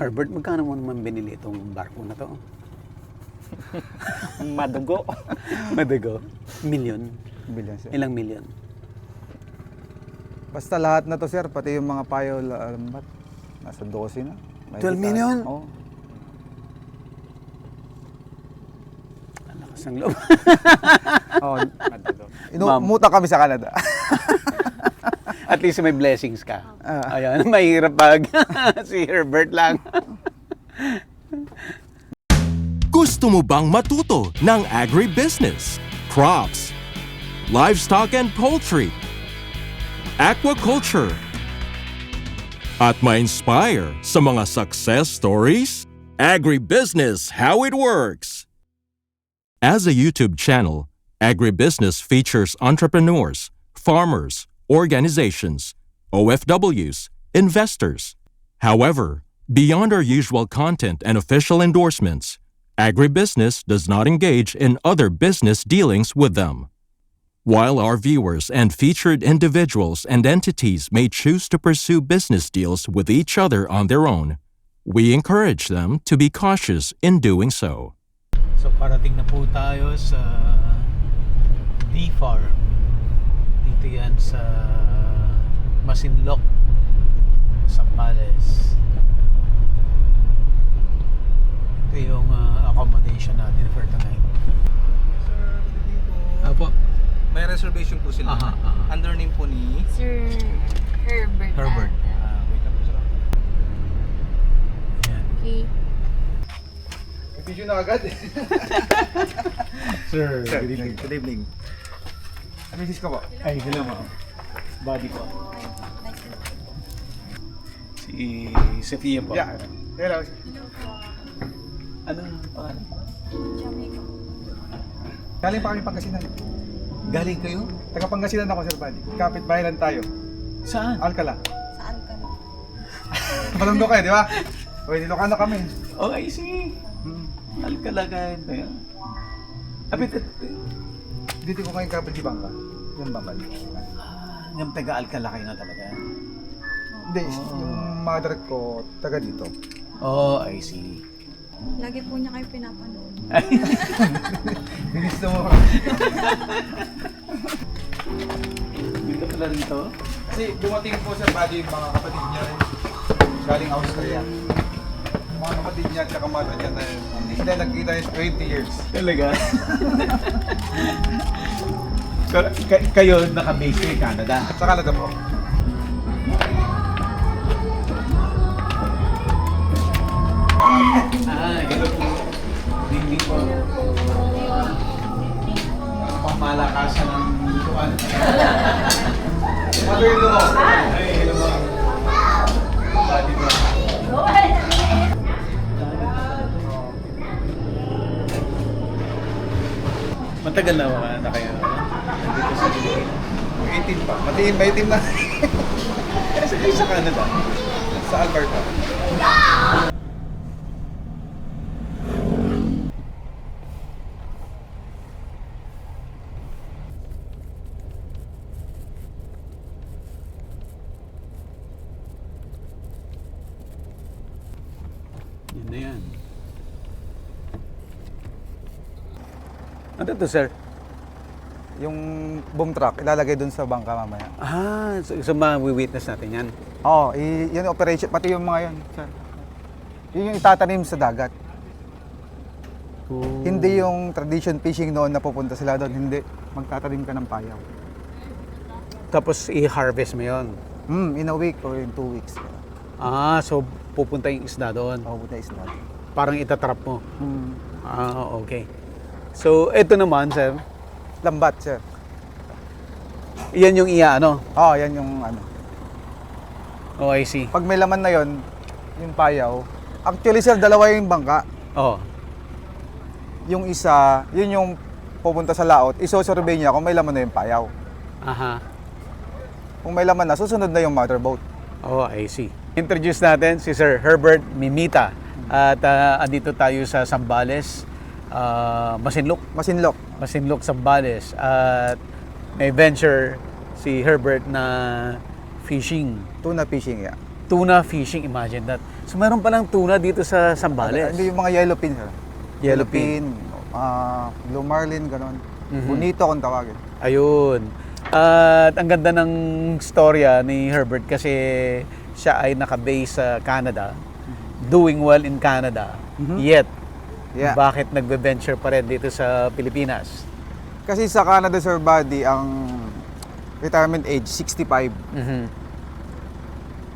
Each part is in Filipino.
Herbert, magkano mo naman binili itong barko na to? Madugo. Madago? Million? Billion, sir. Ilang million? Basta lahat na to, sir, pati yung mga payo, lambat, nasa 12 na. 12 million? Oo. Ang lakas ng loob. Oh, Madugo. Inumuta kami sa Canada. At least may blessings ka. Ah. Ayan, mahirap pag si Herbert lang. Gusto mo bang matuto ng agribusiness, crops, livestock and poultry, aquaculture, at ma-inspire sa mga success stories? Agribusiness How It Works! As a YouTube channel, Agribusiness features entrepreneurs, farmers, organizations, OFWs, investors. However, beyond our usual content and official endorsements, Agribusiness does not engage in other business dealings with them. While our viewers and featured individuals and entities may choose to pursue business deals with each other on their own, we encourage them to be cautious in doing so. So parating na po tayo sa D-Farm. Dito yan sa Masinloc, Zambales. Ito yung accommodation natin for tonight. Sir, good evening po. Apo, May reservation po sila. Aha, aha. Under name po ni... Sir Herbert. Herbert. wait lang po sir. Ayan. Okay. Video na agad. Sir, good evening. Good evening. Misis ka po. Ay, hello ma'am. Body po. Si Sophia po. Yeah. Hello. Anong pangalan? Galing pa kami Pangasinan. Galing kayo? Taga Pangasinan ako, Sir Buddy. Kapit bahay lang tayo. Saan? Alcala. Saan ka na? Palungdo kayo, di ba? O, Ilocano kami. Oh, I see. Alcala kayo. Apit, Dito ko kayong kapit di Bangka. Yung Bangka. yung taga-Alcala kayo na talaga. Hindi, yung mother ko, taga dito. Oh, I see. Lagi po niya kayo pinapanood. Bilis na mo. Dito pala rito. Kasi dumating po, Sir Buddy, yung mga kapatid niya rin. Galing Australia. Yung mga kapatid niya at saka mother niya na hindi sila nagkita yung 20 years. Talaga? So, kayo naka-base kayo Canada? Sa Canada po. Hello po. Hindi po. Pamalakasan ng lutuan. Mother-in-law mo. Ay, hello po. Body po. Matagal na kayo nandito sa Pilipinas. 18 pa. Matiin ba 18 na? Kasi kayo sa Canada. Sa Alberta. Yan na yan. Ano to, sir? Yung boom truck, ilalagay dun sa bangka mamaya. So ma-witness natin yan. Oo, yun yung operation, pati yung mga yun, sir. Yun yung itatanim sa dagat. Hindi yung tradition fishing noon na pupunta sila doon, hindi. Magtatanim ka ng payaw. Tapos i-harvest mo yun. In a week or in 2 weeks. So pupunta yung isda doon. Oo, buta isla. Parang itatrap mo. Okay. So ito naman, sir. Lambat, sir. Yan yung ano? Oo, yan yung ano. Oh, I see. Pag may laman na yon, yung payaw, actually, sir, dalawa yung bangka. Oh. Yung isa, yun yung pupunta sa laot, isosurvey niya kung may laman na yung payaw. Aha. Kung may laman na, susunod na yung motorboat. Oh, I see. Introduce natin si Sir Herbert Mimita. At andito tayo sa Zambales, Masinloc. Masinloc. Zambales. At may venture si Herbert na fishing. Tuna fishing, yeah. Tuna fishing, imagine that. So meron palang tuna dito sa Zambales. Hindi yung mga yellowfin, sir. Yellowfin. Blue marlin, gano'n. Mhm. Bonito kung tawagin. Ayun. At ang ganda ng storya ni Herbert kasi siya ay naka-base sa Canada, doing well in Canada. Yet, Yeah. bakit nagbe-venture pa rin dito sa Pilipinas? Kasi sa Canada, sir, buddy, ang retirement age, 65. Mhm.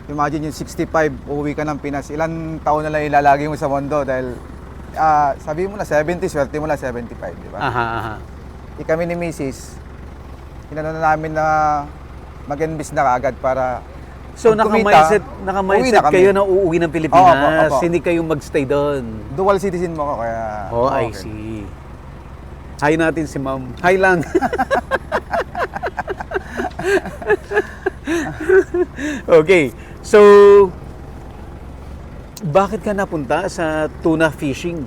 Imagine yung 65, uuwi ka ng Pinas. Ilan taon na lang ilalagay mo sa mundo dahil sabi mo na 70, swerte mo na 75, di ba? Aha. Kami ni Mrs., inano na namin na mag-invest na kaagad para So pag kumita, naka-mindset uwi na kami. kayo na uuwi ng Pilipinas. Opo. Hindi kayo magstay doon. Dual citizen mo ako, kaya... Oh, I okay. see. Hi natin si Ma'am. Hi lang. Okay. So, bakit ka napunta sa tuna fishing?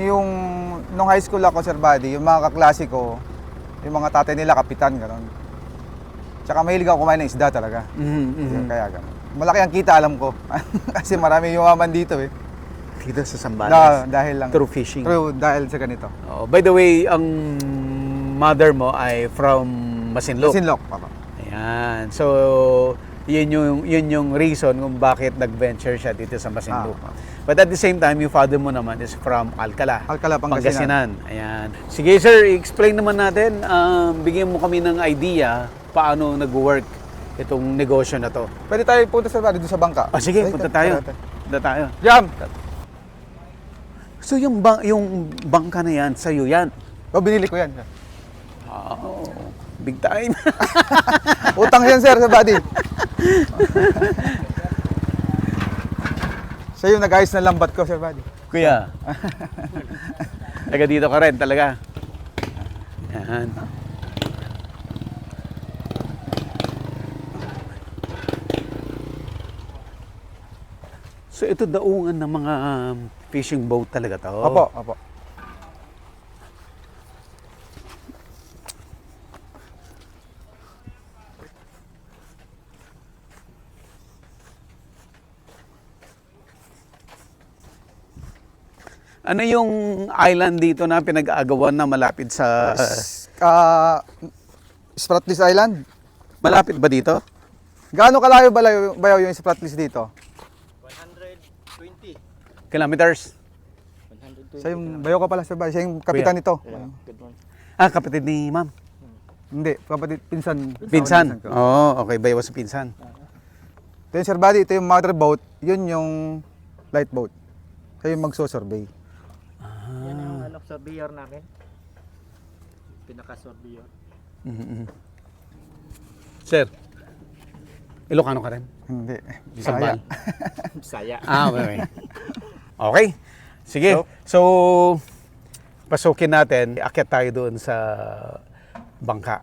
Yung, nung high school ako, sir, buddy, yung mga kaklase ko, yung mga tatay nila, kapitan, gano'n. Tsaka mahilig ako kumain ng isda talaga. Mhm. Kaya gano'n. Malaki ang kita, alam ko. Kasi marami yumaman dito eh. Dito sa Zambales. Dahil lang. Through fishing. True, dahil sa ganito. Oh, by the way, ang mother mo ay from Masinloc. Sinlock, papa. Ayan. So, yun yung reason kung bakit nag-venture siya dito sa Masinloc. But at the same time, yung father mo naman is from Alcala. Alcala, Pangasinan. Ayan. Sige sir, explain naman natin. Bigyan mo kami ng idea paano nag-work itong negosyo na to. Pwede tayo punta sa buddy, doon sa bangka. Sige, punta tayo. Punta tayo. Jam! So yung bangka na yan, sa'yo yan. Binili ko yan. Oh, big time. Utang yan, sir, sa buddy. Siya yung nag-ayos na lambat ko, sir, buddy. Kuya. Taga dito ka rin talaga. Yan. So ito daungan ng mga fishing boat talaga to. Opo. Ano yung island dito na pinag-aagawan na malapit sa... Spratlys Island. malapit ba dito? Gaano kalayo bayaw yung Spratlys dito? 120. Kilometers? 120. Siya yung bayaw ka pala, sir, buddy. Siya yung kapitan nito. Good morning. Kapatid ni ma'am. Hindi, kapatid, pinsan. Pinsan? ko. Oo, okay. Bayaw sa pinsan. Ito yung, sir, buddy, ito yung mother boat. Yun yung light boat. Siya yung magso-survey. Yan ang surveyor namin. Pinaka-surveyor. Sir, Ilocano ka rin? Hindi. Sambal? Bisaya. Okay. Okay. Sige. So, pasukin natin. Akyat tayo doon sa bangka.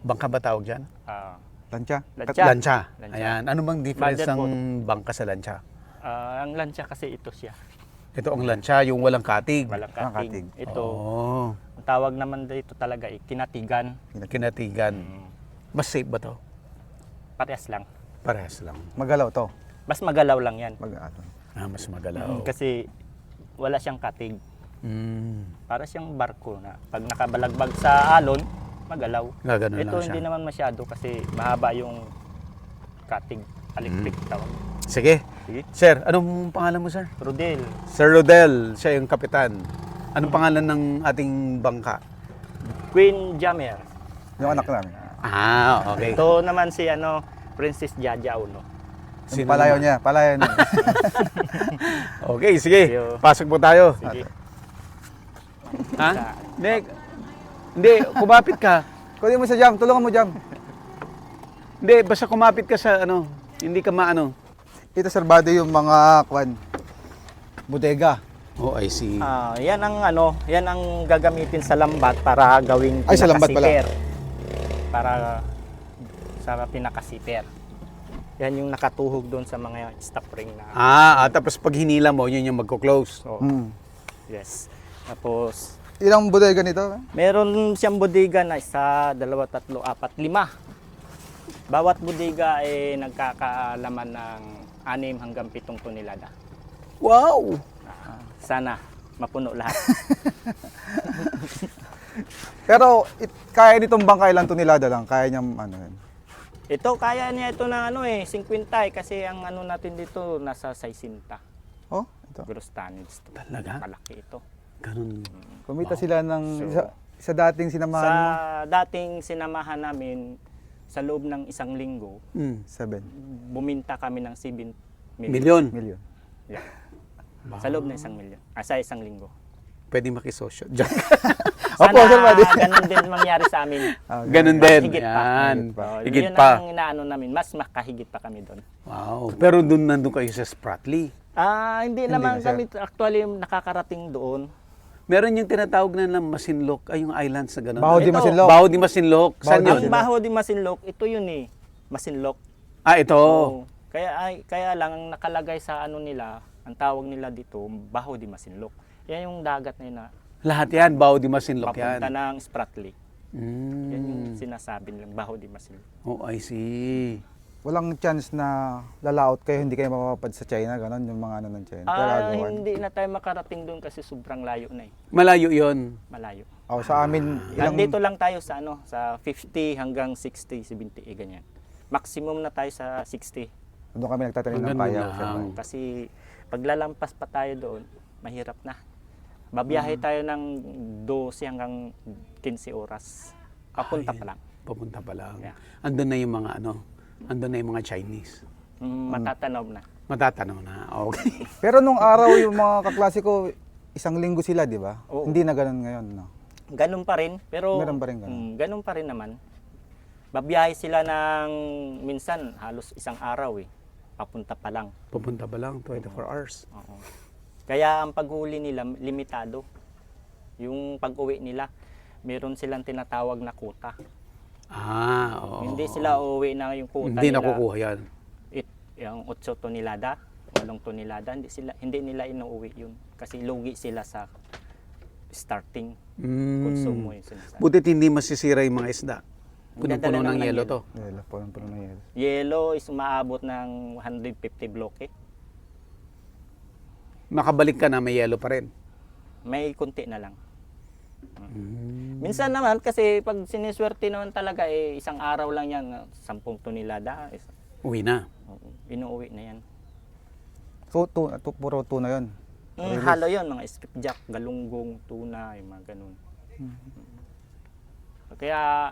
Bangka ba tawag dyan? Lansya. Lancha. Ayan. Ano bang difference Mother ng bangka sa lancha? Ang lansya kasi ito siya. Ito ang lancha, yung walang katig. Walang Walang katig. katig. Ito, Oh, ang tawag naman dito talaga kinatigan. kinatigan. Mas safe ba to? Parehas lang. Parehas lang. Magalaw to. Mas magalaw lang yan. Mas magalaw. Kasi wala siyang katig. Mm, Para siyang barko na pag nakabalagbag sa alon, magalaw. gaganon Ito lang siya. hindi naman masyado kasi mahaba yung katig. Electric tawag. Sige. Sige. Sir, anong pangalan mo, sir? Rodel. Sir Rodel, siya yung kapitan. Anong pangalan ng ating bangka? Queen Jammer. Yung anak namin. Okay. Ito naman si Princess Jaja Uno. Yung palayaw niya. Okay, sige. Yo. Pasok po tayo. Sige. Ha? Hindi, kumapit ka. Kunin mo sa Jam. Tulungan mo, Jam. Hindi, basta kumapit ka sa hindi ka maano. Ito, sir, buddy, yung mga bodega. Oh, I see. Yan ang gagamitin sa lambat para gawing Ay, sa lambat pala. pinakasiper. Para sa pinakasiper. Yan yung nakatuhog doon sa mga stop ring na. Tapos pag hinila mo, yun yung magko-close. Oh, yes. Tapos Ilang bodega nito? meron siyang bodega na 1, 2, 3, 4, 5. Bawat bodega ay nagkakaalaman ng 6 hanggang 7 tonelada. Wow! Sana mapuno lahat. Pero kaya nitong bangka ilang tonelada lang? Kaya niyang ano yun? Ito, kaya niya ito ng 50 kasi ang ano natin dito nasa 60. Oh, ito. Gross tonnage. Talaga? Malaki ito. Ganun. Kumita sila ng So, sa dating sinamahan mo. Sa dating sinamahan namin, sa loob ng 1 linggo, 7 buminta kami ng 7 million. Milyon. million. Yeah. Sa loob ng 1 milyon. Sa 1 linggo. Pwede makisosyo. Diyan. Sana Opo, sir, buddy. ganun din mangyari sa amin. Ganun Mas din. higit pa. Yan. Oh, Higit yun pa. ang inaano namin. Mas makahigit pa kami doon. Wow. Pero nandun kayo sa Spratly. Hindi Hindi naman na, sir. kami actually nakakarating doon. Meron yung tinatawag na Masinloc, ay yung islands na gano'n. Baho di Ito. Masinloc. Baho di Masinloc. Saan Baho yun? Ang Baho di Masinloc, ito yun eh. Masinloc. Ah, ito. Oo. Kaya lang ang nakalagay sa ano nila, ang tawag nila dito, Baho di Masinloc. Yan yung dagat na yun na Lahat yan, Baho di Masinloc papunta yan. ng Spratly. Yan yung Mm. sinasabi nilang Baho di Masinloc. Oh, I see. Walang chance na lalaot kayo, hindi kayo mapapad sa China, gano'n yung mga ano ng China. Gagawan. Hindi na tayo makarating doon kasi sobrang layo na eh. Malayo yon. Malayo. Oh, sa amin, Nandito lang tayo sa sa 50 hanggang 60, 70, ganyan. Maximum na tayo sa 60. doon kami nagtatanim ng Ganun payaw. lang. sir. Kasi paglalampas pa tayo doon, mahirap na. Babiyahe tayo ng 12 hanggang 15 oras. Papunta pa lang. Papunta pa lang. Yeah. Andun na yung mga andun na yung mga Chinese. Matatanaw na. Matatanaw na. Okay. Pero nung araw yung mga kaklase ko, 1 linggo sila, di ba? Oo. Hindi na gano'n ngayon, no? Ganun pa rin, pero Meron pa rin ganun. ganun pa rin naman. Babiyahe sila ng minsan halos 1 araw eh. Papunta pa lang. Pupunta pa lang, 24 hours. Oo. Kaya ang paghuli nila limitado. Yung pag-uwi nila, meron silang tinatawag na kuta. Ah, oo. Hindi sila uuwi na yung kuta Hindi nila. nakukuha yan. Yung 8 tonelada, 8 tonelada, hindi nila inuuwi yun. Kasi lugi sila sa starting konsumo yung sinasabi. Butit hindi masisira yung mga isda. Dadala Puno-puno ng naman ng yelo yelo. to. Yelo, puno na yelo. Yellow is umaabot ng 150 bloke. Makabalik ka na may yelo pa rin. May kunti na lang. Minsan naman kasi pag siniswerte naman talaga 1 araw lang yan, 10 tonelada, Uwi na. inuuwi na yan. So, puro tuna yun. Halo yun, mga skipjack, galunggong, tuna, yung mga ganun. Kaya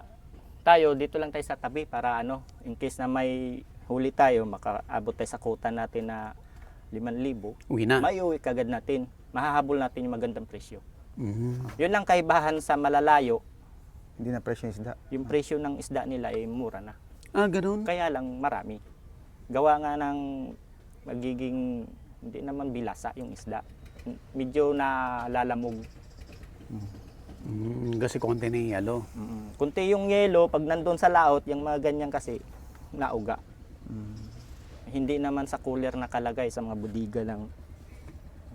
tayo, dito lang tayo sa tabi para in case na may huli tayo, makaabot tayo sa quota natin na 5,000, Uwi na. may uwi kagad natin. Mahahabol natin yung magandang presyo. Mhm. Yun ang kaibahan sa malalayo, Hindi na presyo yung isda. yung presyo ng isda nila ay mura na. Ah, ganun. Kaya lang marami. Gawa nga ng magiging, hindi naman bilasa yung isda. Medyo nalalamog. Kasi konti na yung yelo. Kunti yung yelo, pag nandun sa laot, yung mga ganyan kasi, nauga. Hindi naman sa cooler nakalagay, sa mga budiga lang.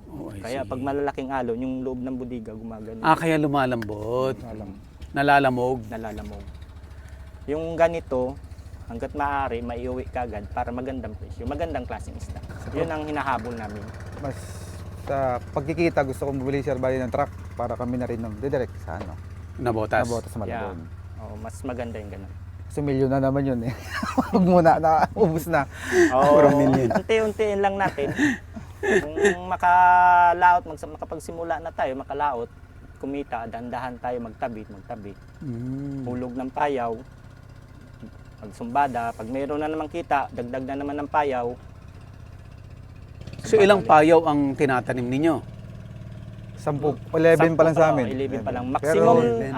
Oh, I Kaya see. pag malalaking alon, yung loob ng budiga gumagano. Ah, kaya lumalambot. Alam. Nalalamog. Nalalamog. Yung ganito, hanggat maaari, maiuwi kagad para magandang presyo, magandang klaseng isda. Yun ang hinahabol namin. Mas sa pagkikita, gusto kong bumili sir bali ng truck para kami na rin direct sa Nabotas. Nabotas sa Malabon. Oh, mas maganda yung ganun. Kasi milyon na naman yun eh. Huwag muna, ubus na. Oo, unti-untiin lang natin. Kung makalaot, makapagsimula na tayo, makalaot, kumita, dandahan tayo magtabi. Hulog ng payaw, pagsumbada, pag mayroon na naman kita, dagdag na naman ng payaw. So ilang payaw ang tinatanim ninyo? 11 pa lang sa amin. 11 pa lang. Pero, Maximum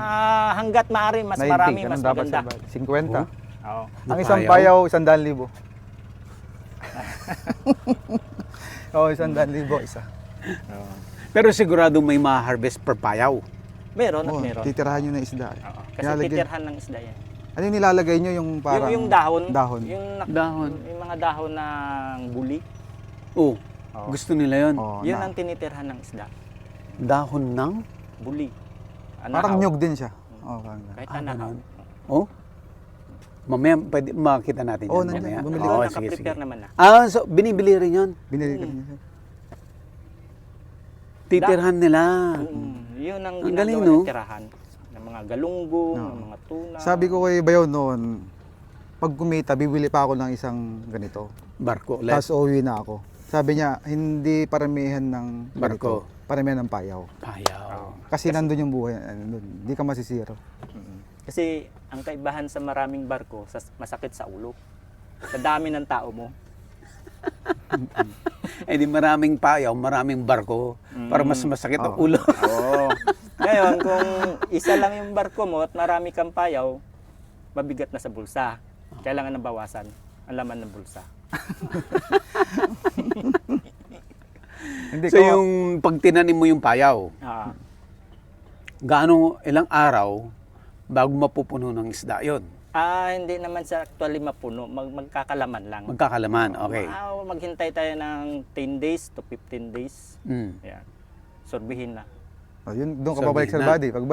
hanggat maaari, mas 90, marami, ganun mas dapat, maganda. sir, bali. 50. Oo. Ang isang payaw? payaw, 100,000. Oo, 100,000 isa. Pero sigurado may ma-harvest per payaw. Meron at Oh, meron. titirahan nyo na isda. Oo. Kasi Nilalagyan- titirhan ng isda yan. Ano yung nilalagay nyo yung parang... Yung dahon. Dahon. Dahon. Yung mga dahon ng guli. Oh, Oo. gusto nila yon. Oh, Yun na. ang tinitirhan ng isda. Dahon ng? Buli. Parang Anahaw. nyug din siya. Oh, parang Kahit Ah, anahaw. ganun. Oh? Mamaya, pwede makita natin Oo, yan nandiyan. mamaya. Bumili Oo, ko. naka-prepare naman na. So binibili rin yun. Binili ko niya, sir. Titirhan nila. Yun ang Ang galing, ginagawa no? ng tirahan. Ng mga galunggong, Oo. ng mga tuna. Sabi ko kay Bayaw noon, pag kumita, bibili pa ako ng isang ganito. Barko ulit. Tapos uuwi na ako. Sabi niya, hindi paramihan ng Barko. ganito, paramihan ng payaw. Ayaw. Kasi nandun yung buhay, hindi ka masisiro. Kasi ang kaibahan sa maraming barko, masakit sa ulo. Sa dami ng tao mo. Eh di maraming payaw, maraming barko. Para mas masakit ang ulo. Oo. Ngayon, kung isa lang yung barko mo at marami kang payaw, mabigat na sa bulsa. Kailangan na bawasan ang laman ng bulsa. Hindi So ko, yung pag tinanim mo yung payaw, Ah, ilang araw bago mapupuno ng isda yon? hindi naman sa actually mapuno, magkakalaman lang. Magkakalaman, okay. Maghintay tayo ng 10 days to 15 days. Mm. Yan. Sorbihin na. yun, doon ka Sorbihin babalik sa na. body. Oo.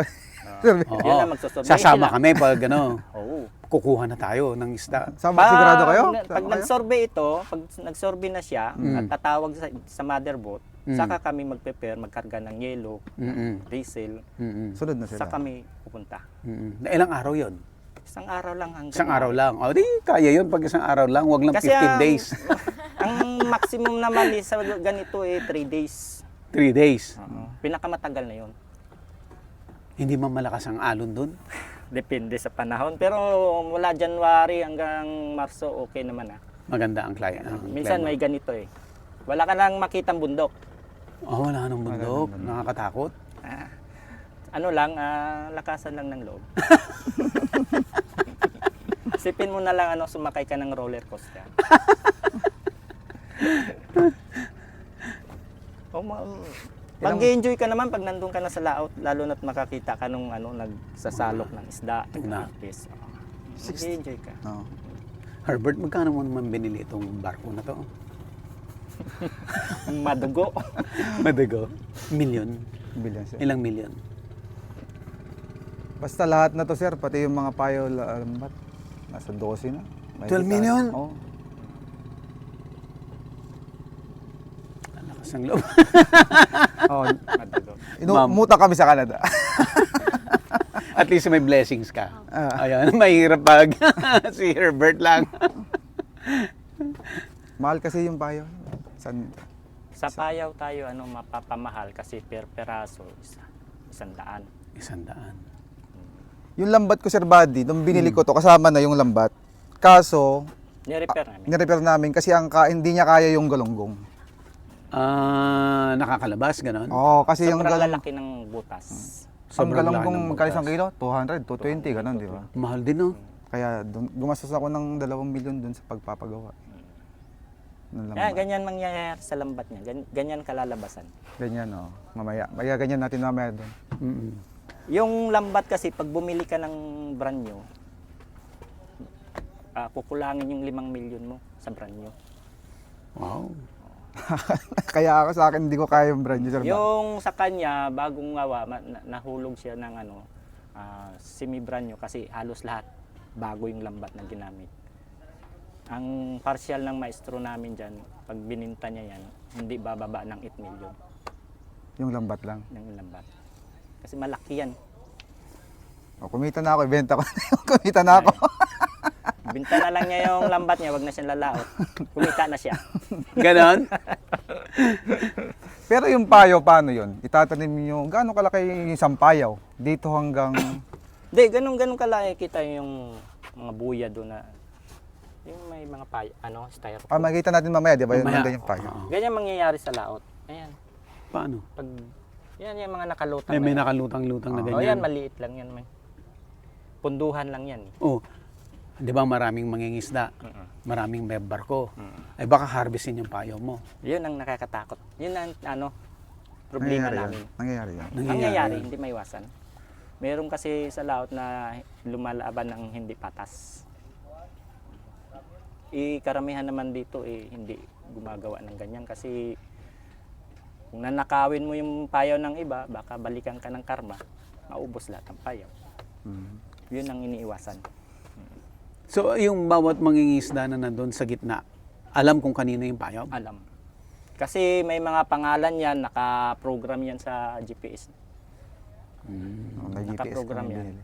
Yun ang magsosorbe Sasama sila. kami pag ano, Oo. kukuha na tayo ng isda. Sama, sigurado kayo? Pag Sama kayo? nagsorbe ito, pag nagsorbe na siya at tatawag sa motherboard, saka kami magprepare, magkarga ng yelo, Mm-mm. diesel, Mm-mm. Sunod na sila. saka kami pupunta. Mm-mm. Ilang araw yon? Isang araw lang hanggang Isang araw lang. O di, kaya yun pag isang araw lang. Wag lang 15 days. ang maximum naman sa ganito 3 days. 3 days. Pinakamatagal na yun. Hindi man malakas ang alon dun. Depende sa panahon. Pero mula January hanggang Marso, okay naman ah. Maganda ang client. Minsan may ganito Wala ka lang makitang bundok. Oh, wala nang bundok. Nakakatakot. Ano lang, lakasan lang ng loob. Sipin mo na lang sumakay ka ng roller coaster. Mag-enjoy ka naman pag nandun ka na sa laot, lalo na't makakita ka nung nagsasalok ng isda, Tuna. nag-harvest. Mag-enjoy ka. Oo. Herbert, magkano mo naman binili itong barko na to? Madugo. Madago. Million. Billion, sir. Ilang million? Basta lahat na to, sir, pati yung mga payo, lambat, nasa 12 na. 12 million? Oo. Ang lakas ng loob. Oh, Madugo. Umuta kami sa Canada. At least may blessings ka. Ah. Ayan, mahirap pag si Herbert lang. Mahal kasi yung payo. Sa payaw tayo mapapamahal kasi per peraso 100. 100. Yung lambat ko, sir, buddy, nung binili ko to, kasama na yung lambat. Kaso, Ni-repair namin. nirepair namin kasi hindi niya kaya yung galunggong. Nakakalabas, ganon? Oo, kasi yung Sobrang galunggong, lalaki ng butas. ang Sobrang galunggong laki ng magkano isang butas. kilo? 200, 220, ganun, di ba? Mahal din, no? Kaya gumastos ako ng 2 milyon dun sa pagpapagawa. Ng Kaya lambat. ganyan mangyayari sa lambat niya. Ganyan kalalabasan. Ganyan, oh. Mamaya. Kaya ganyan natin mamaya dun. Mm-mm. Yung lambat kasi, pag bumili ka ng brand new, kukulangin yung 5 milyon mo sa brand new. Wow. Kaya ako sa akin, hindi ko kaya yung brand new, sir. Yung sa kanya, bagong gawa, nahulog siya ng semi-brand new kasi halos lahat bago yung lambat na ginamit. Ang partial ng maestro namin dyan, pag bininta niya yan, hindi bababa ng 8 milyon Yung lambat lang. ng lambat. Kasi malaki yan. O, kumita na ako, ibenta ko na yung kumita na ako. Binta na lang niya yung lambat niya, wag na siyang lalaot. Kumita na siya. Ganon? Pero yung payaw, paano yun? Itatanim nyo, gaano kalaki yung isang payaw? Dito hanggang... Hindi, ganun kalaki kita yung mga buya doon na yung may mga styrofoam. makikita natin mamaya, di ba? Yung Mamaya. yung payaw. Oo. Ganyan mangyayari sa laot. Ayan. Paano? Pag yan yung mga nakalutang. May na yan. nakalutang-lutang na Oh, ganyan. yan maliit lang yan, may. Punduhan lang yan. Oh, di ba maraming mangingisda? Maraming may barko. Ay baka harvestin yung payaw mo. Yun ang nakakatakot. Yun ang problema namin. Nangyayari yan. Nangyayari, hindi maiwasan. Meron kasi sa laot na lumalaban ng hindi patas. Karamihan naman dito hindi gumagawa ng ganyan kasi kung nanakawin mo yung payaw ng iba, baka balikan ka ng karma, maubos lahat ng payaw. Yun ang iniiwasan. So, yung bawat mangingisda na nandun sa gitna, alam kung kanino yung payam? Alam. Kasi may mga pangalan yan, naka-program yan sa GPS. May GPS Nakaprogram kami yan. binili.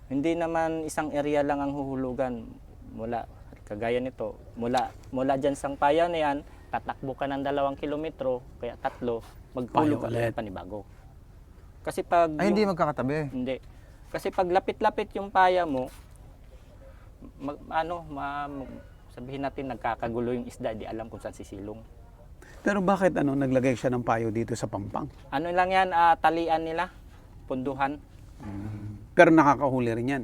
Hindi naman isang area lang ang huhulugan. Mula, kagaya nito, mula dyan sa payaw na yan, tatakbo ka ng 2 kilometro, kaya 3, maghulog ka Payaw ulit. ng panibago. Kasi pag... Ay, hindi yung- magkakatabi. Hindi. Kasi pag lapit-lapit yung paya mo, sabihin natin nagkakagulo yung isda, di alam kung saan sisilong. Pero bakit naglagay siya ng payo dito sa Pampang? Ano lang yan, talian nila, punduhan. Pero nakakahuli rin yan.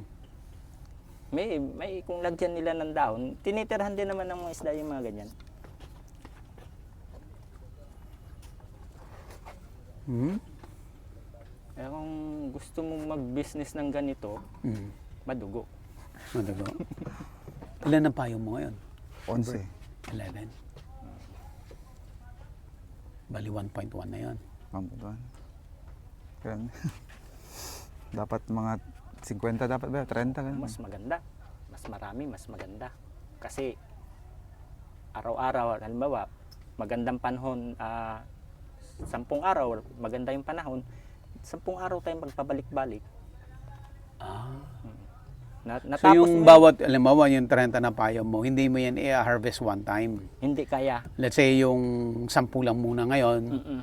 May kung lagyan nila ng dahon, tinitirhan din naman ng mga isda yung mga ganyan. Hmm? Kaya kung gusto mong mag-business ng ganito, Hmm. madugo. Madago. Ilan ang payo mo ngayon? 11. 11. Bali 1.1 na yon. Mamutuan. Ganun. Dapat mga 50 dapat ba? 30 ganun. Mas maganda. Mas marami, mas maganda. Kasi araw-araw, halimbawa, magandang panahon, 10 araw, maganda yung panahon, 10 araw tayong magpabalik-balik. Ah. So Natapos yung mo bawat, alimbawa yung 30 na payo mo, hindi mo yan i-harvest one time. hindi kaya. Let's say yung 10 lang muna ngayon, Mm-mm.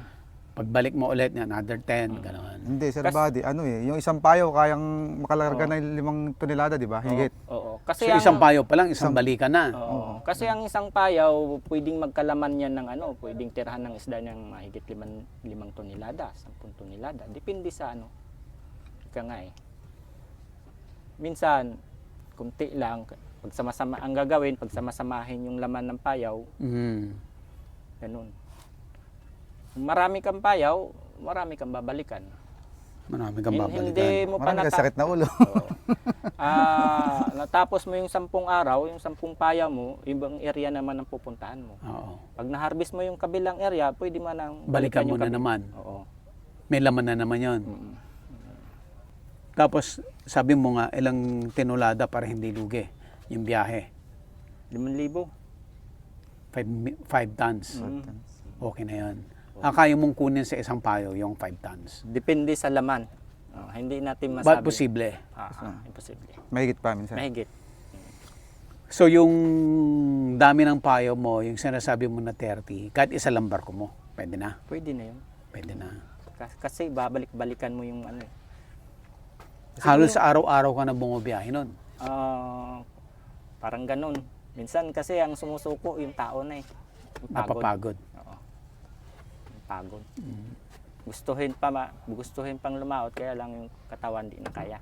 pagbalik mo ulit, another 10, gano'n. Hindi, Sir Buddy. Yung isang payo kayang makalarga ng 5 tonelada, di ba? Higit. Oo. So Kasi isang payo pa lang, isang balikan na. Oo. Kasi ang isang payaw, pwedeng magkalaman yan ng pwedeng tirahan ng isda ng mahigit 5 tonelada, 10 tonelada. Depende sa Ika nga eh. Minsan, kunti lang, pag sama-sama ang gagawin, pag sama-samahin yung laman ng payaw, Mm. ganun. Kung marami kang payaw, marami kang babalikan. Marami kang Hindi babalikan. mo pa Marami ka sakit na ulo. Oo. Natapos mo yung 10 araw, yung 10 paya mo, ibang area naman ang pupuntahan mo. Oo. Pag na-harvest mo yung kabilang area, pwede man ang Balikan mo yung na naman. Oo. May laman na naman yon. Mm. Tapos, sabi mo nga, ilang tinulada para hindi lugi yung biyahe. 5,000. 5 tons. Mm. Okay na yan. Kaya mong kunin sa isang payo yung 5 tons. Depende sa laman. Hindi natin masabi. Ba't posible? Imposible. Mahigit pa minsan. Mahigit. So yung dami ng payo mo, yung sinasabi mo na 30, kahit isa lang barko mo, pwede na. Pwede na yun. Pwede na. Kasi babalik-balikan mo yung Halos sa araw-araw ka na bumabiyahe nun. parang ganun. Minsan kasi ang sumusuko yung tao na eh. Yung pagod. Napapagod. Oo. Yung pagod. Gustuhin pang lumaot, kaya lang yung katawan di na kaya.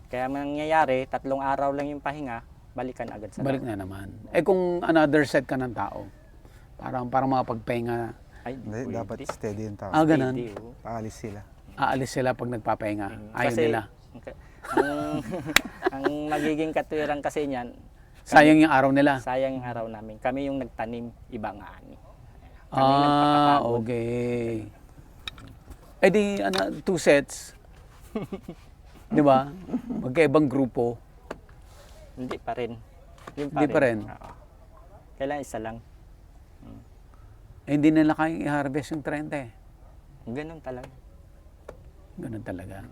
Kaya mangyayari, 3 araw lang yung pahinga, balikan agad sa Balik laot. na naman. Kung another set ka ng tao, parang makapagpahinga, Ay, Hindi, pwede. dapat steady yung tao. ganun. Pwede, oo. Paalis sila. Aalis sila pag nagpapahinga. Ayaw Kasi nila. ang magiging katwiran kasi niyan, Sayang yung araw nila. sayang yung araw namin. Kami yung nagtanim, iba nga ani. Kami nagpapapagod. Okay. Di, 2 sets. Di ba? Magkaibang grupo. Hindi pa rin. Yun Hindi pa rin. Oo. Kailangan isa lang. Hindi nila kayang i-harvest yung 30. Ganun talaga. Ganun talaga.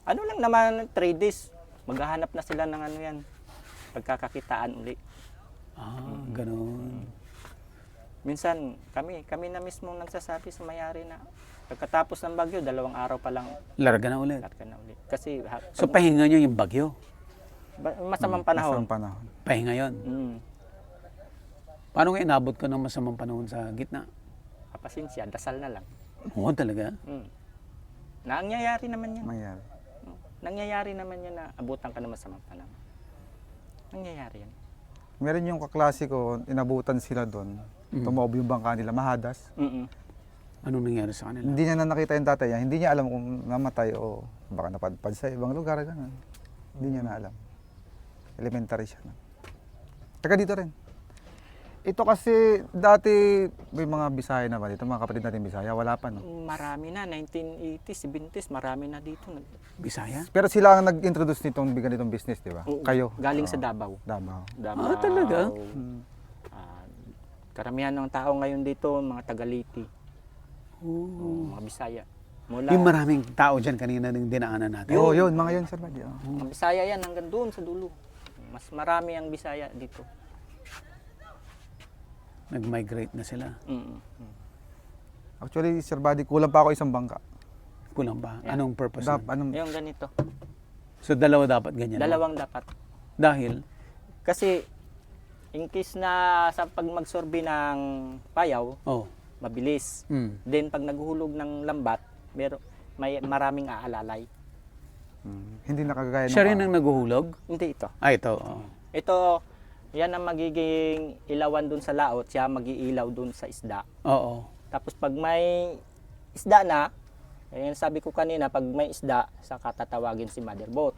Ano lang naman, 3 days, maghahanap na sila ng yan. Pagkakakitaan uli. Ganun. Minsan, kami na mismo nagsasabi sa may-ari na pagkatapos ng bagyo, 2 araw pa lang Larga na ulit. larga na uli. Kasi So, pahinga nyo yung bagyo. masamang panahon. Masamang panahon. Pahinga yon. Mm. Paano nga inabot ko ng masamang panahon sa gitna? Kapasensya, dasal na lang. Oo, talaga. Mm. Nangyayari naman yan. Mangyari. Nangyayari naman yan na abutan ka ng masamang panahon. Nangyayari yan. Meron yung kaklase ko, inabutan sila doon. Tumob yung bangka nila, mahadas. Mm-mm. Anong nangyari sa kanila? Hindi niya na nakita yung tatay niya. Hindi niya alam kung namatay o baka napadpad sa ibang lugar. Ganun. Hindi niya na alam. Elementary siya. Taga dito rin. Ito kasi dati may mga Bisaya na ba dito, mga kapatid natin Bisaya, wala pa no. Marami na, 1980s, 70s, marami na dito. Bisaya? Pero sila ang nag-introduce nitong ganitong business, di ba? Oo, Kayo. Galing sa Oo. Davao. Davao. Davao. Talaga? Ah, karamihan ng tao ngayon dito, mga Tagaliti. Mga Bisaya. Mula, Yung maraming tao dyan kanina nang dinaanan natin. Oo, yun, mga yun, Sir Buddy. mga Bisaya yan hanggang doon sa dulo. Mas marami ang Bisaya dito. Nag-migrate na sila. Actually, Sir Buddy, kulang pa ako isang bangka. Kulang ba? Yeah. Anong purpose nun? Yung ganito. So dalawa dapat ganyan? Dalawang dapat. Dahil? Kasi, in case na sa pag magsorbi ng payaw, Oh. mabilis. Mm. Then pag naghuhulog ng lambat, may maraming aalalay. Hindi nakagaya Siya rin ang naguhulog? Hindi ito. Ah, ito. Oh. Ito, yan ang magiging ilawan dun sa laot, siya mag-iilaw dun sa isda. Oo. Tapos pag may isda na, ayan sabi ko kanina, pag may isda, saka tatawagin si mother boat.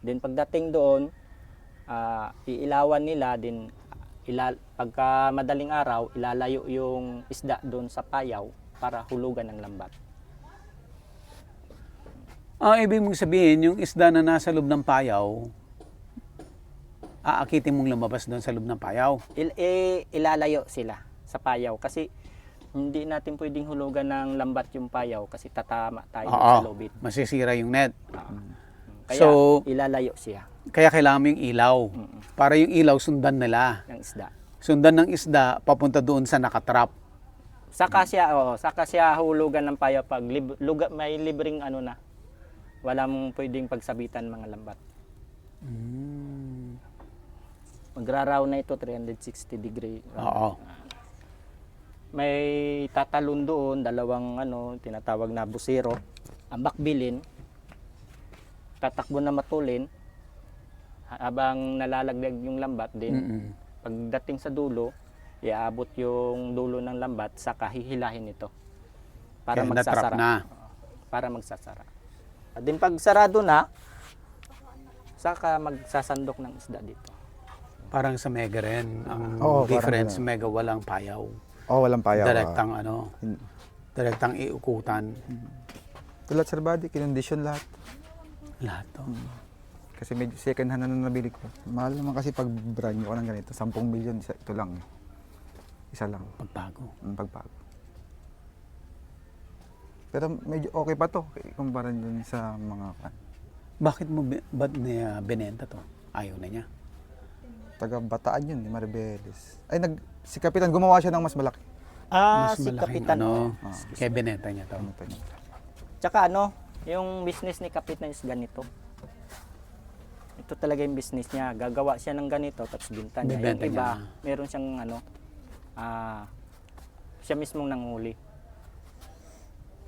Then pagdating doon, iilawan nila, din pagka madaling araw, ilalayo yung isda doon sa payaw para hulugan ng lambat. Ibig mong sabihin, yung isda na nasa loob ng payaw, aakitin mong lumabas doon sa loob ng payaw. Ilalayo sila sa payaw kasi hindi natin pwedeng hulugan ng lambat yung payaw kasi tatama tayo sa lobit. Masisira yung net. Kaya So, ilalayo siya Kaya kailangan mo yung ilaw. Para yung ilaw sundan nila. ng isda. Sundan ng isda, papunta doon sa nakatrap. Saka siya hulugan ng payaw pag may libreng ano na. Walang pwedeng pagsabitan mga lambat. Magraraw na ito 360 degree. Oo. May tatalon doon, dalawang tinatawag na busero. Ang bakbilin, tatakbo na matulin habang nalalagdag yung lambat din. Pagdating sa dulo, iaabot yung dulo ng lambat saka hihilahin ito para Kaya natrap magsasara. na. Para magsasara. At din pag sarado na, saka magsasandok ng isda dito. Parang sa Mega rin. Ang Oo, parang difference, ganun. Mega walang payaw. Oh, walang payaw. Direktang direktang iukutan. Tulad Sir Buddy, kinondisyon lahat. Lahat to. Kasi medyo second hand na nabili ko. Mahal naman kasi pag brand new ko ng ganito, 10 milyon, ito lang. Isa lang, Pagbago. ang pagbago. Pero medyo okay pa to, kumpara dun sa mga Bakit mo, ba't niya binenta to? Ayaw na niya. taga-Bataan yun, Maribeles. Ay, si Kapitan gumawa siya ng mas malaki. Mas Si malaking Kapitan. kaya binenta niya to. Ano to yun? Tsaka yung business ni Kapitan is ganito. Ito talaga yung business niya. Gagawa siya ng ganito, tapos binta niya. Bibenta Yung iba, niya. meron siyang siya mismong nanghuli.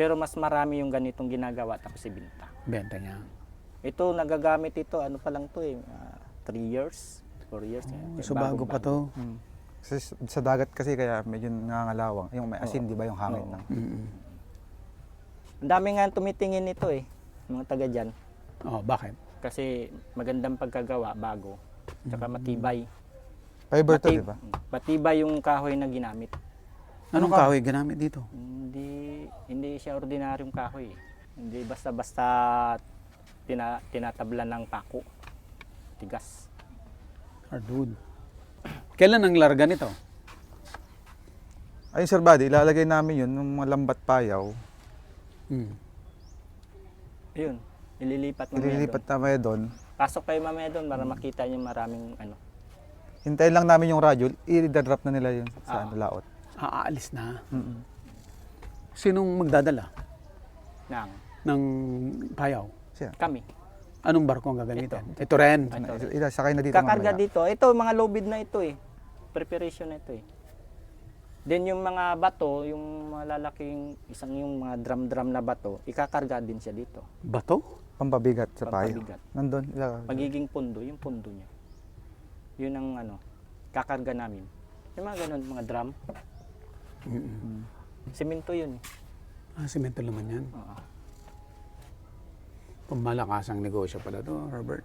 Pero mas marami yung ganitong ginagawa, tapos ibinta. Benta niya. Ito, nagagamit ito, ano pa lang to 3 years, 4 years. So bago pa to. Kasi sa dagat kasi kaya medyo nangangalawang. Yung may asin, di ba yung hangin Oo. lang. Ang dami nga tumitingin nito mga taga dyan. Oh, bakit? Kasi magandang pagkagawa, bago. Tsaka matibay. Fiber to, di ba? Matibay yung kahoy na ginamit. Anong kahoy ginamit dito? Hindi siya ordinaryong kahoy. Hindi basta-basta tinatablan ng pako. Tigas. Hardwood. Kailan ang larga nito? Ayun Sir Buddy, ilalagay namin yun, ng mga lambat payaw. Ayun, ililipat mamaya Ililipat doon. namin doon. Pasok kayo mamaya doon para makita niyo maraming Hintayin lang namin yung radyo, i-drop na nila yun sa laot. Aalis na. Sinong magdadala ng ng payaw? Siya. kami. Anong barko ang gagamitin? Ito rin. Sakay na dito Kakarga mamaya. dito. Ito, mga lobid na ito Preparation na ito Then yung mga bato, yung malalaking, yung mga drum-drum na bato, ikakarga din siya dito. Bato? Pampabigat sa payo. Pampabigat. Nandun. Magiging pundo, yung pundo niya. Yun ang kakarga namin. Yung mga ganun, mga drum. Simento yun. Simento naman yan. Oo. Pamalakasang negosyo pala to, Herbert.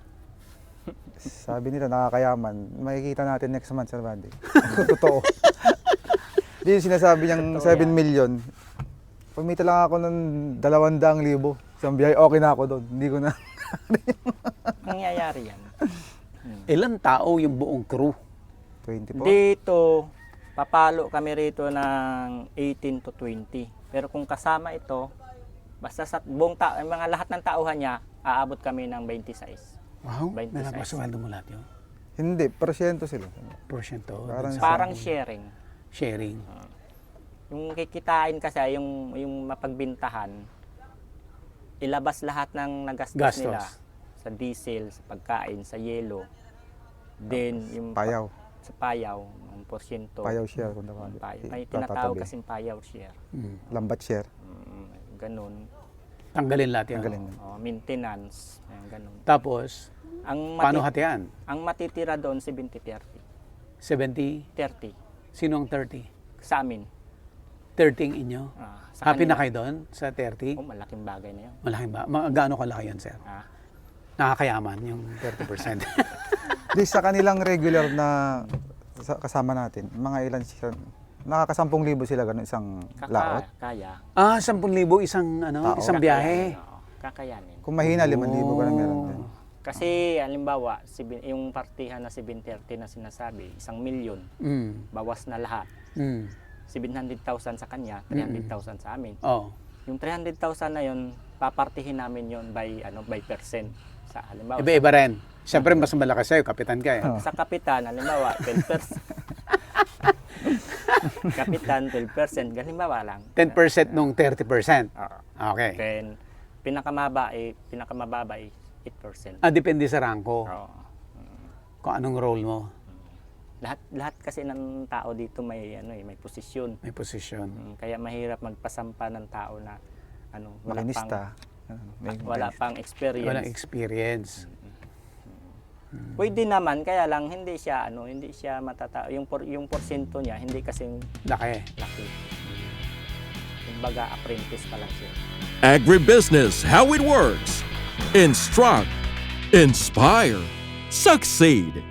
Sabi nila nakakayaman. Makikita natin next month Sir Buddy. Totoo. Hindi yung sinasabi niyang 7 million. Pumita lang ako ng 200,000. Isang biyahe, okay na ako doon. Hindi ko na. Nangyayari yan. Ilan tao yung buong crew? 20 po. Dito, papalo kami rito ng 18 to 20. Pero kung kasama ito, basta sa buong tao, mga lahat ng tauhan niya, aabot kami ng 26. Wow, 26. may napasweldo mo lahat yun. Hindi, porsyento sila. Porsyento. Parang- dun sa Parang sharing. sharing. Yung kikitain kasi, yung mapagbintahan, ilabas lahat ng nagastos Gastos. nila sa diesel, sa pagkain, sa yelo. Then, yung Payaw. sa payaw, ang porsyento. Payaw share kung tawag. May tinatawag kasing payaw share. Lambat share. Ganun. Tanggalin lahat yan. Tanggalin. Maintenance, ayan, ganun. Tapos, Ang, paano hatian? ang matitira doon, 70-30. 70? 30 Sino ang 30? sa amin. 30 inyo? Sa Happy na kanila, kayo doon sa 30? Oh, malaking bagay na yun. Malaking ba? Gaano kalaki yan, sir? Ah, Nakakayaman yung 30%. Di sa kanilang regular na kasama natin, mga ilan sila, nakaka-10,000 sila ganun isang laot. kaya. 10,000 isang Tao. isang biyahe. Oo, kakayanin. Kung mahina, 5,000 ganun meron din. Kasi, halimbawa, yung partihan na 730 na sinasabi, 1,000,000, Mm. bawas na lahat. Mm. 700,000 sa kanya, 300,000 sa amin. Oh. Yung 300,000 na yun, papartihin namin yon by percent. Sa halimbawa, Iba-iba rin. Siyempre, mas malakas sa'yo, kapitan ka eh. sa kapitan, halimbawa, 12%. Kapitan, 12%. Halimbawa lang. 10% nung 30%. Oo. Okay. Then, pinakamababa ay 8%. Depende sa rangko. Oo. Kung anong role mo. Lahat kasi ng tao dito may may posisyon. May posisyon. Kaya mahirap magpasampa ng tao na wala Makinista. pang experience. Walang experience. Pwede naman, kaya lang hindi siya matatao. Yung porsyento niya hindi kasing Laki. laki. Kumbaga apprentice pa lang siya. Agribusiness, how it works. Instruct, inspire, succeed.